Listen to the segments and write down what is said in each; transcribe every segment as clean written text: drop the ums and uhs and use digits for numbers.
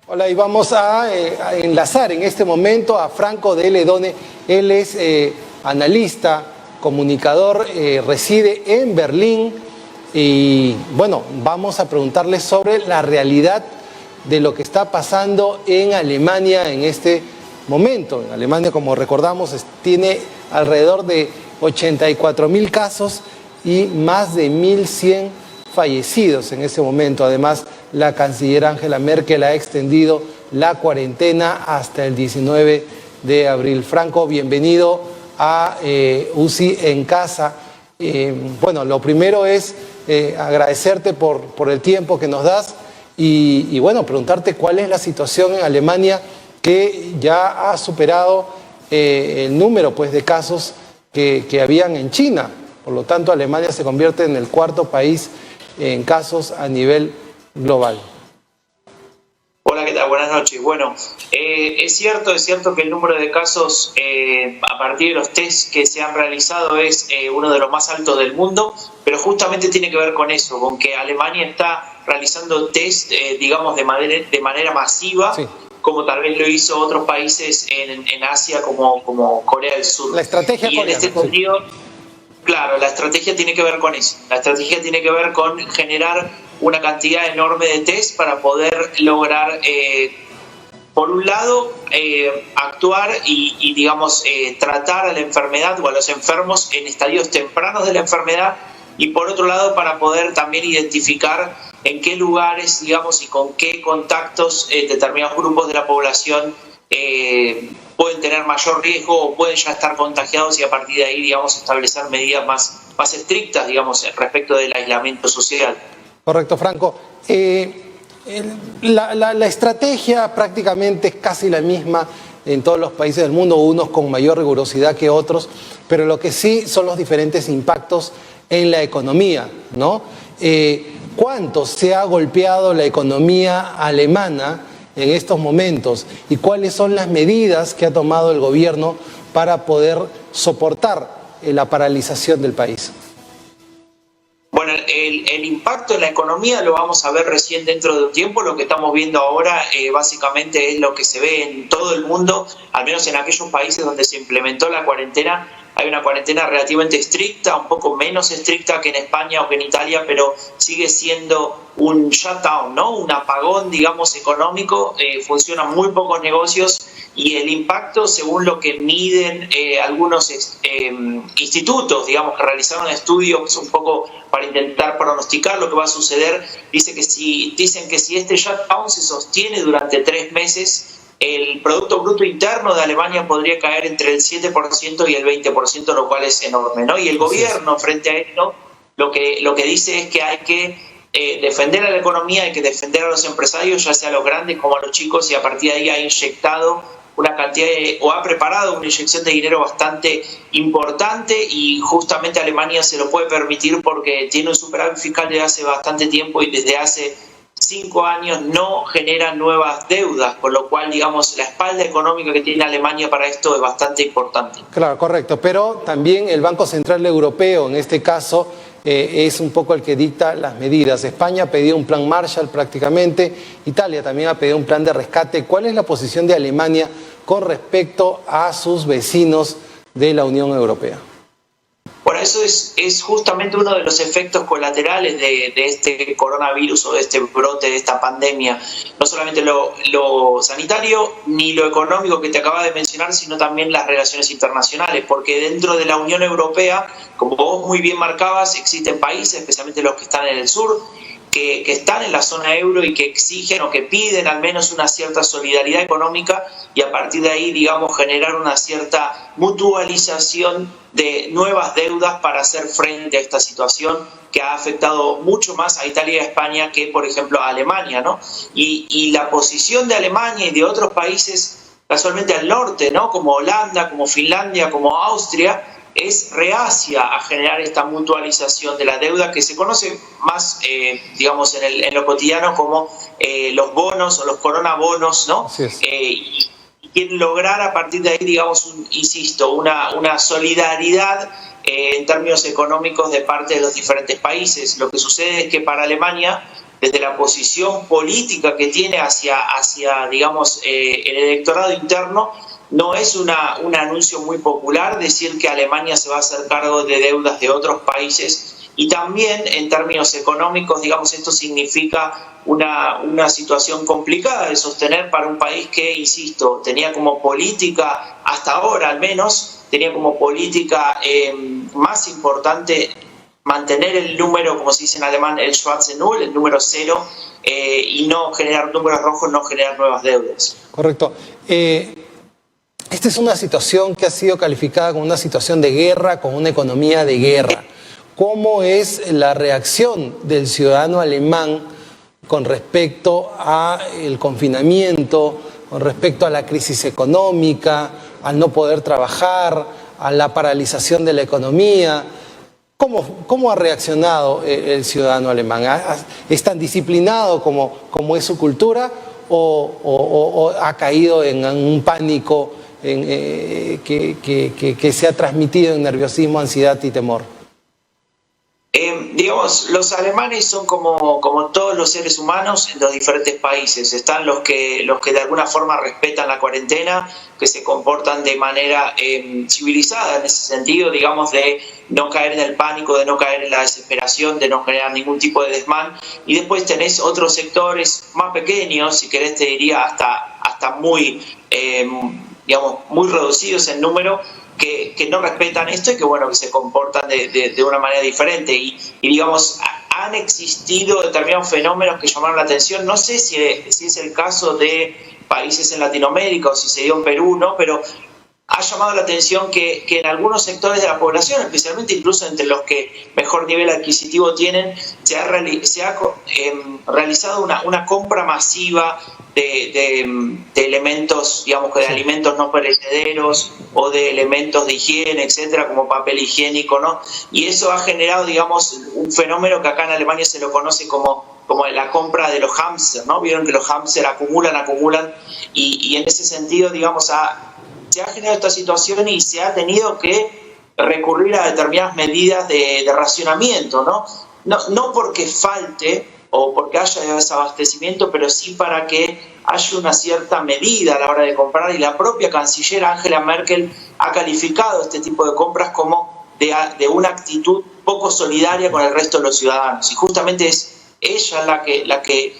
Hola, y vamos a enlazar en este momento a Franco de Ledone. Él es analista, comunicador, reside en Berlín y bueno, vamos a preguntarle sobre la realidad de lo que está pasando en Alemania en este momento. En Alemania, como recordamos, tiene alrededor de 84.000 casos y más de 1.100 fallecidos en ese momento. Además, la canciller Angela Merkel ha extendido la cuarentena hasta el 19 de abril. Franco, bienvenido a UCI en Casa. Bueno, lo primero es agradecerte por el tiempo que nos das y bueno, preguntarte cuál es la situación en Alemania, que ya ha superado el número pues, de casos que habían en China. Por lo tanto, Alemania se convierte en el cuarto país en casos a nivel global. Hola, ¿qué tal? Buenas noches. Bueno, es cierto que el número de casos a partir de los test que se han realizado es uno de los más altos del mundo, pero justamente tiene que ver con eso, con que Alemania está realizando test, digamos, de manera masiva, sí, como tal vez lo hizo otros países en Asia como Corea del Sur. La estrategia coreana. En este sentido, sí. Claro, la estrategia tiene que ver con eso. La estrategia tiene que ver con generar una cantidad enorme de test para poder lograr, por un lado, actuar y digamos, tratar a la enfermedad o a los enfermos en estadios tempranos de la enfermedad, y por otro lado, para poder también identificar en qué lugares, digamos, y con qué contactos determinados grupos de la población pueden tener mayor riesgo o pueden ya estar contagiados, y a partir de ahí, digamos, establecer medidas más estrictas, digamos, respecto del aislamiento social. Correcto, Franco. La estrategia prácticamente es casi la misma en todos los países del mundo, unos con mayor rigurosidad que otros, pero lo que sí son los diferentes impactos en la economía, ¿no? ¿Cuánto se ha golpeado la economía alemana en estos momentos y cuáles son las medidas que ha tomado el gobierno para poder soportar la paralización del país? Bueno, el impacto en la economía lo vamos a ver recién dentro de un tiempo. Lo que estamos viendo ahora básicamente es lo que se ve en todo el mundo, al menos en aquellos países donde se implementó la cuarentena. Hay una cuarentena relativamente estricta, un poco menos estricta que en España o que en Italia, pero sigue siendo un shutdown, ¿no? Un apagón, digamos, económico. Funcionan muy pocos negocios y el impacto, según lo que miden algunos institutos, digamos, que realizaron estudios un poco para intentar pronosticar lo que va a suceder, dicen que si este shutdown se sostiene durante 3 meses, el Producto Bruto Interno de Alemania podría caer entre el 7% y el 20%, lo cual es enorme, ¿no? Y el gobierno, frente a esto, lo que dice es que hay que defender a la economía, hay que defender a los empresarios, ya sea a los grandes como a los chicos, y a partir de ahí ha inyectado una cantidad o ha preparado una inyección de dinero bastante importante, y justamente Alemania se lo puede permitir porque tiene un superávit fiscal desde hace bastante tiempo y desde hace 5 años no genera nuevas deudas, con lo cual, digamos, la espalda económica que tiene Alemania para esto es bastante importante. Claro, correcto, pero también el Banco Central Europeo, en este caso, es un poco el que dicta las medidas. España ha pedido un plan Marshall prácticamente, Italia también ha pedido un plan de rescate. ¿Cuál es la posición de Alemania con respecto a sus vecinos de la Unión Europea? Bueno, eso es justamente uno de los efectos colaterales de este coronavirus o de este brote, de esta pandemia. No solamente lo sanitario ni lo económico que te acaba de mencionar, sino también las relaciones internacionales, porque dentro de la Unión Europea, como vos muy bien marcabas, existen países, especialmente los que están en el sur, que están en la zona euro y que exigen o que piden al menos una cierta solidaridad económica, y a partir de ahí, digamos, generar una cierta mutualización de nuevas deudas para hacer frente a esta situación que ha afectado mucho más a Italia y a España que, por ejemplo, a Alemania, ¿no? Y la posición de Alemania y de otros países, casualmente al norte, ¿no? Como Holanda, como Finlandia, como Austria, es reacia a generar esta mutualización de la deuda que se conoce más, digamos, en lo cotidiano como los bonos o los coronabonos, ¿no? quieren lograr a partir de ahí, digamos, insisto, una solidaridad en términos económicos de parte de los diferentes países. Lo que sucede es que para Alemania, desde la posición política que tiene hacia digamos, el electorado interno, no es un anuncio muy popular decir que Alemania se va a hacer cargo de deudas de otros países, y también en términos económicos, digamos, esto significa una situación complicada de sostener para un país que, insisto, tenía como política, hasta ahora al menos, tenía como política más importante mantener el número, como se dice en alemán, el Schwarze Null, el número 0, y no generar números rojos, no generar nuevas deudas. Correcto. Esta es una situación que ha sido calificada como una situación de guerra, con una economía de guerra. ¿Cómo es la reacción del ciudadano alemán con respecto al confinamiento, con respecto a la crisis económica, al no poder trabajar, a la paralización de la economía? ¿Cómo ha reaccionado el ciudadano alemán? ¿Es tan disciplinado como es su cultura o ha caído en un pánico que se ha transmitido en nerviosismo, ansiedad y temor? Digamos, los alemanes son como todos los seres humanos en los diferentes países. Están los que de alguna forma respetan la cuarentena, que se comportan de manera civilizada en ese sentido, digamos, de no caer en el pánico, de no caer en la desesperación, de no generar ningún tipo de desmán. Y después tenés otros sectores más pequeños, si querés te diría hasta muy, digamos, muy reducidos en número, que no respetan esto y que, bueno, que se comportan de una manera diferente. Y digamos, han existido determinados fenómenos que llamaron la atención. No sé si es el caso de países en Latinoamérica o si se dio en Perú, ¿no? Pero ha llamado la atención que en algunos sectores de la población, especialmente incluso entre los que mejor nivel adquisitivo tienen, se ha realizado una compra masiva de elementos, digamos, de alimentos no perecederos o de elementos de higiene, etcétera, como papel higiénico, ¿no? Y eso ha generado, digamos, un fenómeno que acá en Alemania se lo conoce como la compra de los hámster, ¿no? Vieron que los hámster acumulan, y en ese sentido, digamos, se ha generado esta situación y se ha tenido que recurrir a determinadas medidas de racionamiento, ¿no? No porque falte o porque haya desabastecimiento, pero sí para que haya una cierta medida a la hora de comprar, y la propia canciller Angela Merkel ha calificado este tipo de compras como de una actitud poco solidaria con el resto de los ciudadanos, y justamente es ella la que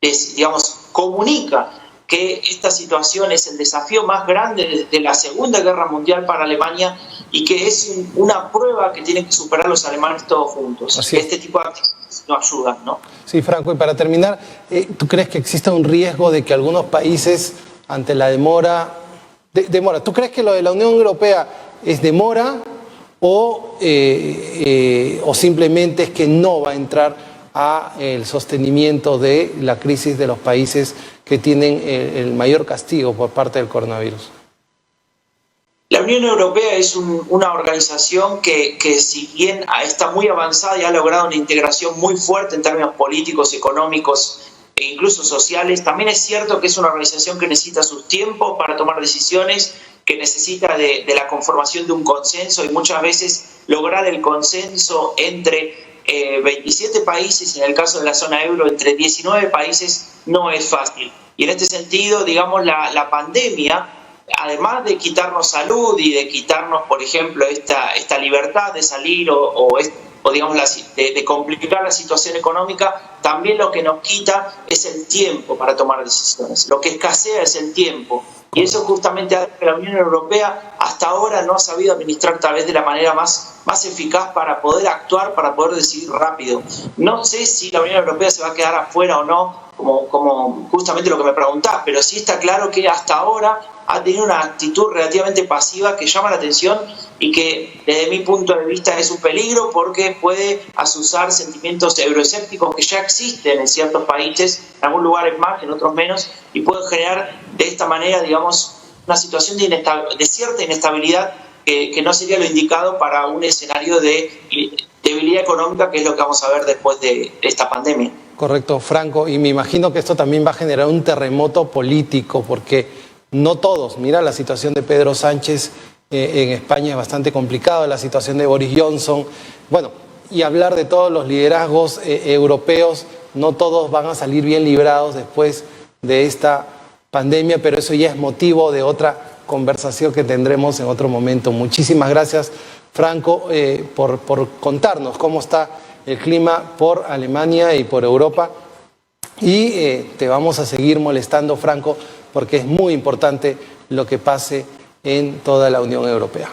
digamos, comunica que esta situación es el desafío más grande desde la Segunda Guerra Mundial para Alemania y que es una prueba que tienen que superar los alemanes todos juntos. Este tipo de actividades no ayudan, ¿no? Sí, Franco, y para terminar, ¿tú crees que existe un riesgo de que algunos países, ante la demora, ¿tú crees que lo de la Unión Europea es demora o simplemente es que no va a entrar a el sostenimiento de la crisis de los países que tienen el mayor castigo por parte del coronavirus? La Unión Europea es una organización que si bien está muy avanzada y ha logrado una integración muy fuerte en términos políticos, económicos e incluso sociales, también es cierto que es una organización que necesita sus tiempos para tomar decisiones, que necesita de la conformación de un consenso, y muchas veces lograr el consenso entre 27 países, en el caso de la zona euro, entre 19 países, no es fácil. Y en este sentido, digamos, la pandemia, además de quitarnos salud y de quitarnos, por ejemplo, esta libertad de salir o digamos, de complicar la situación económica, también lo que nos quita es el tiempo para tomar decisiones. Lo que escasea es el tiempo. Y eso justamente hace que la Unión Europea hasta ahora no ha sabido administrar tal vez de la manera más eficaz para poder actuar, para poder decidir rápido. No sé si la Unión Europea se va a quedar afuera o no, como justamente lo que me preguntás, pero sí está claro que hasta ahora ha tenido una actitud relativamente pasiva que llama la atención y que desde mi punto de vista es un peligro, porque puede azuzar sentimientos euroescépticos que ya existen en ciertos países, en algunos lugares más, en otros menos, y puede generar de esta manera, digamos, una situación de cierta inestabilidad que no sería lo indicado para un escenario de debilidad económica, que es lo que vamos a ver después de esta pandemia. Correcto, Franco, y me imagino que esto también va a generar un terremoto político, porque no todos. Mira, la situación de Pedro Sánchez en España es bastante complicada, la situación de Boris Johnson. Bueno, y hablar de todos los liderazgos europeos, no todos van a salir bien librados después de esta pandemia, pero eso ya es motivo de otra conversación que tendremos en otro momento. Muchísimas gracias, Franco, por contarnos cómo está el clima por Alemania y por Europa. Y te vamos a seguir molestando, Franco, porque es muy importante lo que pase en toda la Unión Europea.